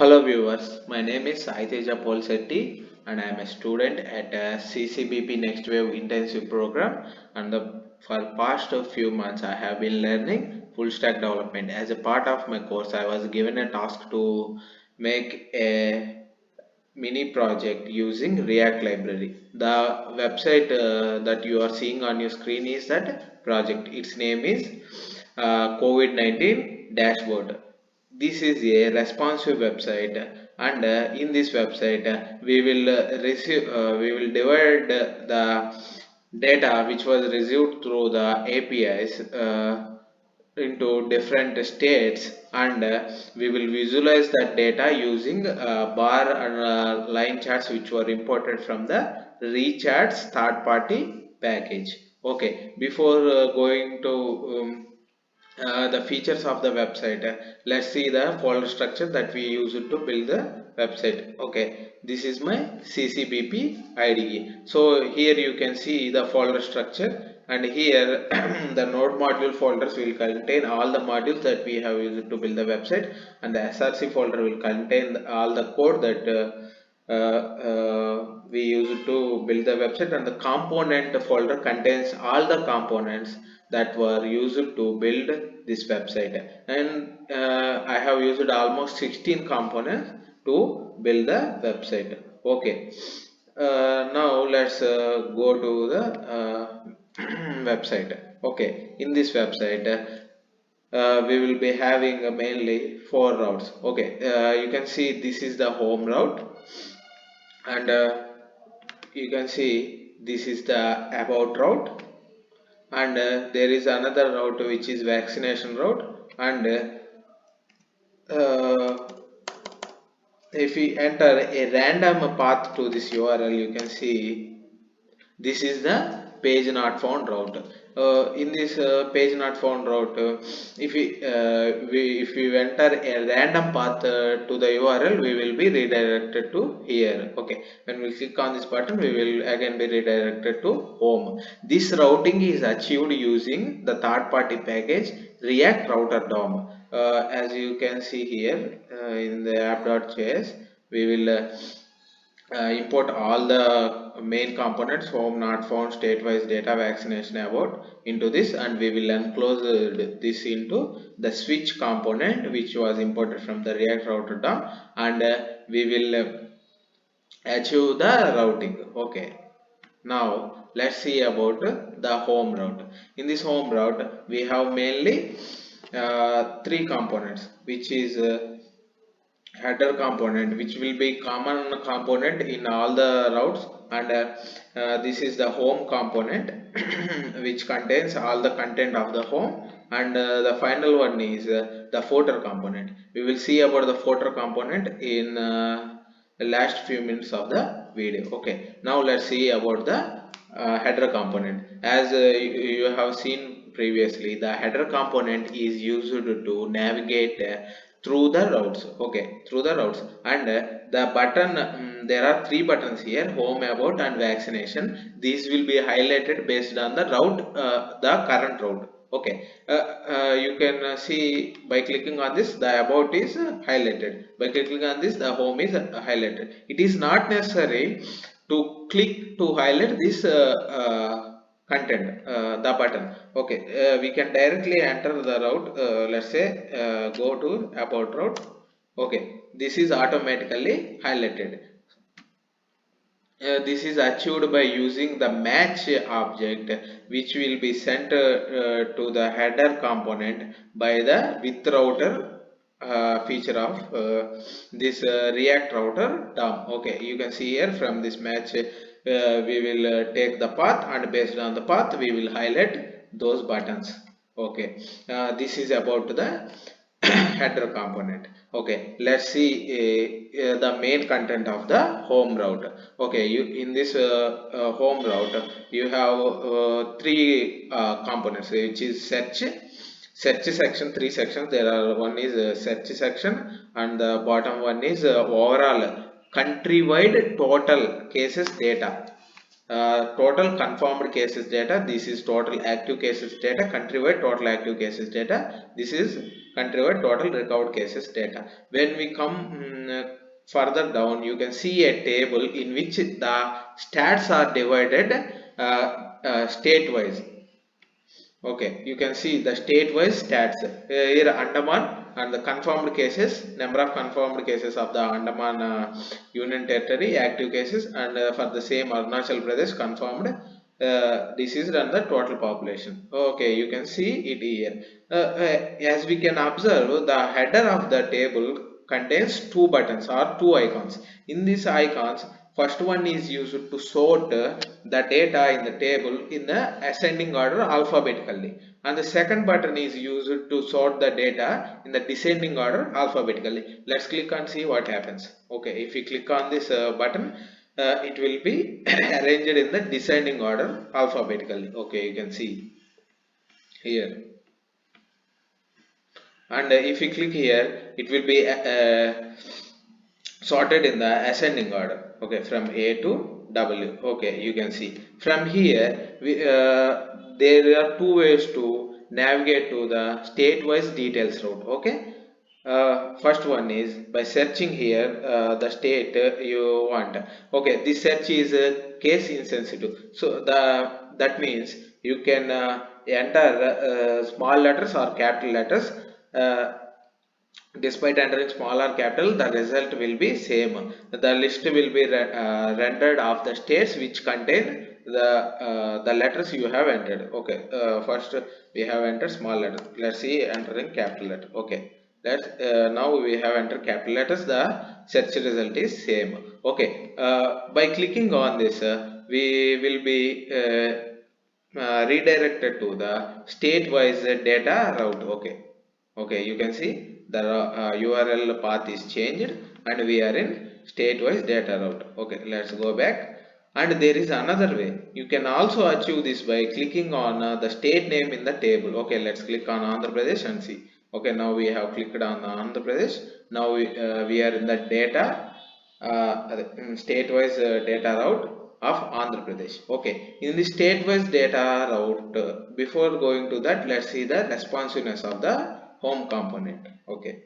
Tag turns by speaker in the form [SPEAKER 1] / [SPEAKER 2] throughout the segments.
[SPEAKER 1] Hello viewers, my name is SAI TEJA Polisettty and I am a student at CCBP Next Wave Intensive Program, and for past few months I have been learning full stack development. As a part of my course I was given a task to make a mini project using React library. The website that you are seeing on your screen is that project. Its name is COVID-19 dashboard. This is a responsive website, and in this website we will divide the data which was received through the APIs into different states, and we will visualize that data using bar and line charts which were imported from the Recharts third party package. Okay, before going to the features of the website, let's see the folder structure that we use to build the website. Okay, this is my CCBP IDE. So here you can see the folder structure, and here the node module folders will contain all the modules that we have used to build the website, and the src folder will contain all the code that we use to build the website, and the component folder contains all the components that were used to build this website. And I have used almost 16 components to build the website. Okay, now let's go to the website. Okay, in this website we will be having mainly four routes. Okay, you can see this is the home route, and you can see this is the about route, and there is another route which is vaccination route, and if we enter a random path to this URL, you can see this is the page not found route. In this page not found route, if we enter a random path to the URL, we will be redirected to here. Okay, when we click on this button, we will again be redirected to home. This routing is achieved using the third party package React Router DOM. As you can see here in the app.js, we will import all the main components: home, not found, state-wise, data, vaccination, about, into this, and we will enclose this into the switch component which was imported from the React Router DOM, and we will achieve the routing. Okay, now let's see about the home route. In this home route we have mainly three components, which is header component, which will be common component in all the routes, and this is the home component which contains all the content of the home, and the final one is the footer component. We will see about the footer component in the last few minutes of the video. Okay, now let's see about the header component. As you have seen previously, the header component is used to navigate through the routes. Okay, through the routes, and the button, there are three buttons here: home, about, and vaccination. These will be highlighted based on the route, the current route. Okay, you can see by clicking on this, the about is highlighted. By clicking on this, the home is highlighted. It is not necessary to click to highlight this content, the button. Okay, we can directly enter the route. Let's say go to about route. Okay, this is automatically highlighted. This is achieved by using the match object, which will be sent to the header component by the with router feature of this React Router DOM. Okay, you can see here from this match we will take the path, and based on the path we will highlight those buttons. Okay, this is about the header component. Okay, let's see the main content of the home route. Okay, you in this home route you have three components, which is search section. Three sections there are. One is search section, and the bottom one is overall countrywide total cases data. total confirmed cases data. This is total active cases data. Countrywide total active cases data. This is countrywide total recovered cases data. When we come further down, you can see a table in which the stats are divided state wise. Okay, you can see the state-wise stats. Here Andaman and the confirmed cases, number of confirmed cases of the Andaman Union Territory, active cases, and for the same Arunachal Pradesh confirmed diseased and the total population. Okay, you can see it here. As we can observe, the header of the table contains two buttons or two icons. In these icons, first one is used to sort the data in the table in the ascending order alphabetically, and the second button is used to sort the data in the descending order alphabetically. Let's click and see what happens. Okay, if we click on this button, it will be arranged in the descending order alphabetically. Okay, you can see here, and if we click here, it will be sorted in the ascending order. Okay, from A to W. Okay, you can see from here there are two ways to navigate to the state-wise details route. Okay, first one is by searching here the state you want. Okay, this search is case insensitive, so that means you can enter small letters or capital letters. Despite entering small or capital, the result will be same. The list will be rendered of the states which contain the letters you have entered. Okay, first we have entered small letter. Let's see entering capital letter. Okay, let's now we have entered capital letters. The search result is same. Okay, by clicking on this, we will be redirected to the state-wise data route. Okay, you can see the URL path is changed and we are in state-wise data route. Okay, let's go back. And there is another way. You can also achieve this by clicking on the state name in the table. Okay, let's click on Andhra Pradesh and see. Okay, now we have clicked on Andhra Pradesh. Now we are in the data state-wise data route of Andhra Pradesh. Okay, in the state-wise data route, before going to that, let's see the responsiveness of the home component. Okay,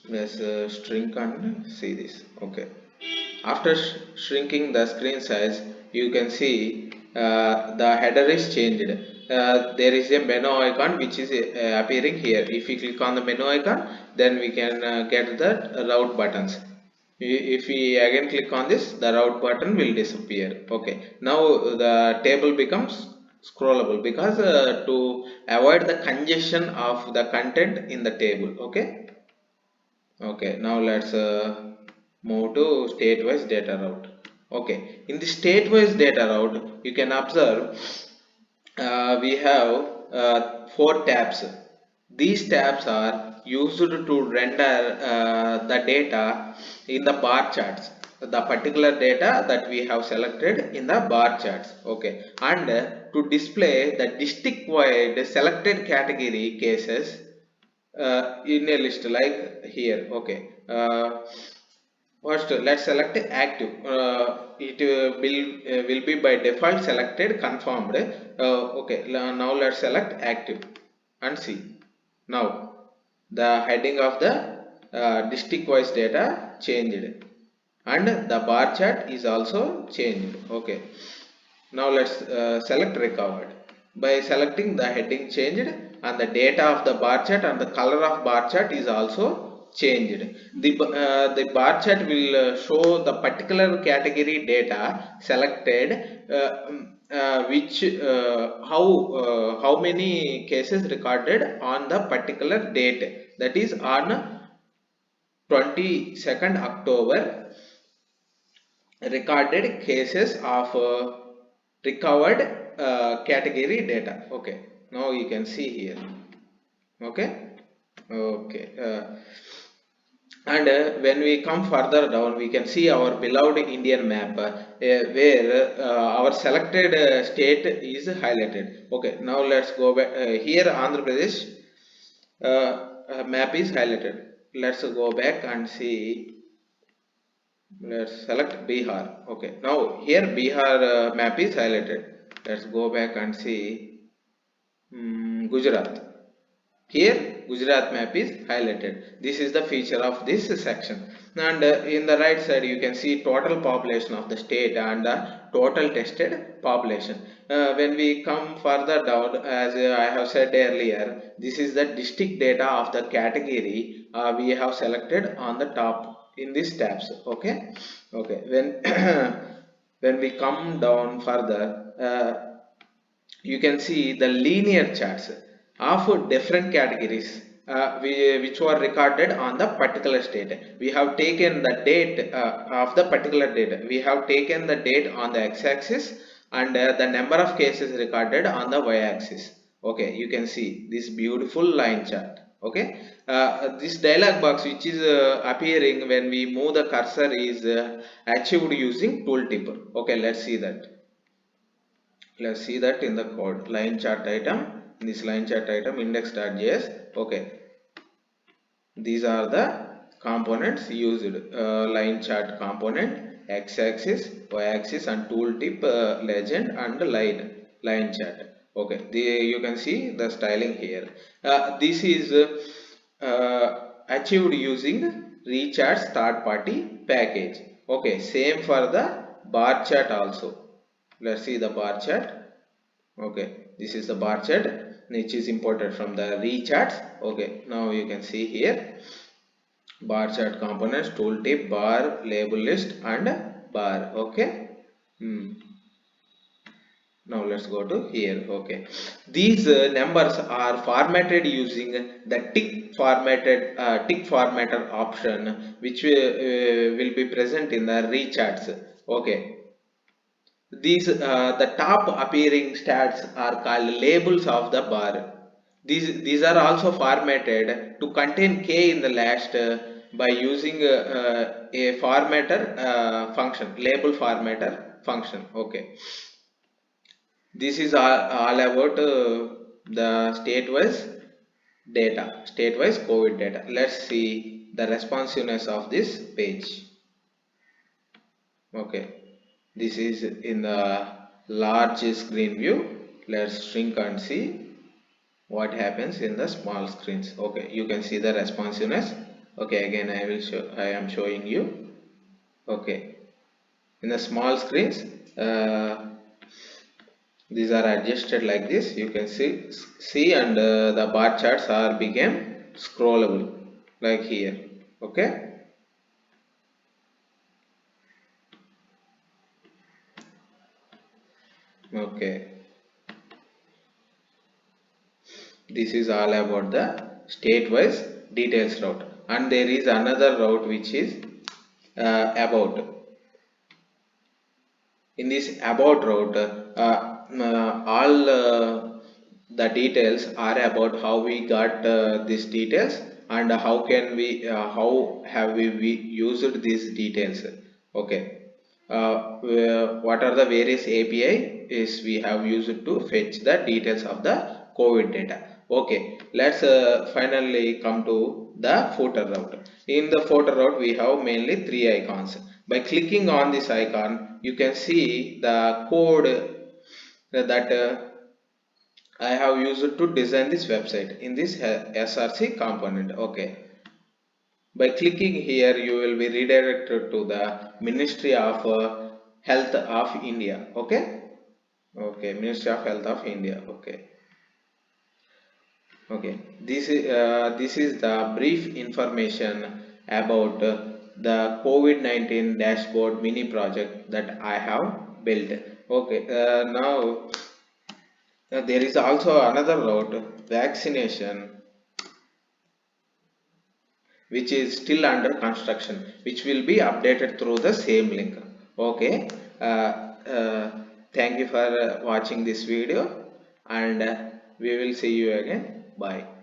[SPEAKER 1] let's shrink and see this. Okay, after shrinking the screen size, you can see the header is changed. There is a menu icon which is appearing here. If we click on the menu icon, then we can get the route buttons. If we again click on this, the route button will disappear. Okay, now the table becomes scrollable because to avoid the congestion of the content in the table. Okay, now let's move to state-wise data route. Okay, in the state-wise data route, you can observe we have four tabs. These tabs are used to render the data in the bar charts. The particular data that we have selected in the bar charts. Okay, and to display the district-wide selected category cases in a list like here. Okay, first let's select active. It will be by default selected confirmed. Okay, now let's select active and see. Now the heading of the district wise data changed and the bar chart is also changed. Okay, now let's select recovered. By selecting the heading changed and the data of the bar chart and the color of bar chart is also changed. The bar chart will show the particular category data selected which how many cases recorded on the particular date, that is on 22nd October recorded cases of recovered category data. Okay, now you can see here. Okay, and when we come further down, we can see our beloved Indian map where our selected state is highlighted. Okay, now let's go back. Here Andhra Pradesh map is highlighted. Let's go back and see Let's select Bihar. Okay, now here Bihar map is highlighted. Let's go back and see Gujarat. Here Gujarat map is highlighted. This is the feature of this section. And in the right side you can see total population of the state and the total tested population. When we come further down, as I have said earlier, this is the district data of the category we have selected on the top in these tabs. Okay, okay. When when we come down further, you can see the linear charts of different categories which were recorded on the particular state. We have taken the date of the particular date. We have taken the date on the x-axis and the number of cases recorded on the y-axis. Okay, you can see this beautiful line chart. Okay, this dialog box which is appearing when we move the cursor is achieved using tooltip. Okay, let's see that. Let's see that in the code. Line chart item, in this line chart item index.js. Okay, these are the components used. Line chart component, x-axis, y-axis, and tooltip, legend, and line chart. Okay, you can see the styling here. This is achieved using Recharts third party package. Okay, same for the bar chart also. Let's see the bar chart. Okay, this is the bar chart which is imported from the Recharts. Okay, now you can see here bar chart components, tooltip, bar, label list, and bar. Okay, now let's go to here. Okay, these numbers are formatted using the tick formatter option, which will be present in the Recharts. Okay, these the top appearing stats are called labels of the bar. These are also formatted to contain k in the last by using a formatter function, label formatter function. Okay, this is all about the state-wise COVID data. Let's see the responsiveness of this page. Okay, this is in the large screen view. Let's shrink and see what happens in the small screens. Okay, you can see the responsiveness. Okay, again I am showing you. Okay, in the small screens these are adjusted like this. You can see and the bar charts are became scrollable like here. Okay, okay, this is all about the state-wise details route, and there is another route which is about. In this about route, all the details are about how we got these details and how have we used these details. Okay, what are the various API is we have used to fetch the details of the COVID data. Okay, let's finally come to the footer route. In the footer route we have mainly three icons. By clicking on this icon you can see the code that I have used to design this website in this SRC component. Okay, by clicking here you will be redirected to the Ministry of Health of India. Okay, okay, Ministry of Health of India. Okay, okay, this is the brief information about the COVID-19 dashboard mini project that I have built. Okay, now there is also another route, vaccination, which is still under construction, which will be updated through the same link. Okay, uh, thank you for watching this video, and we will see you again. Bye.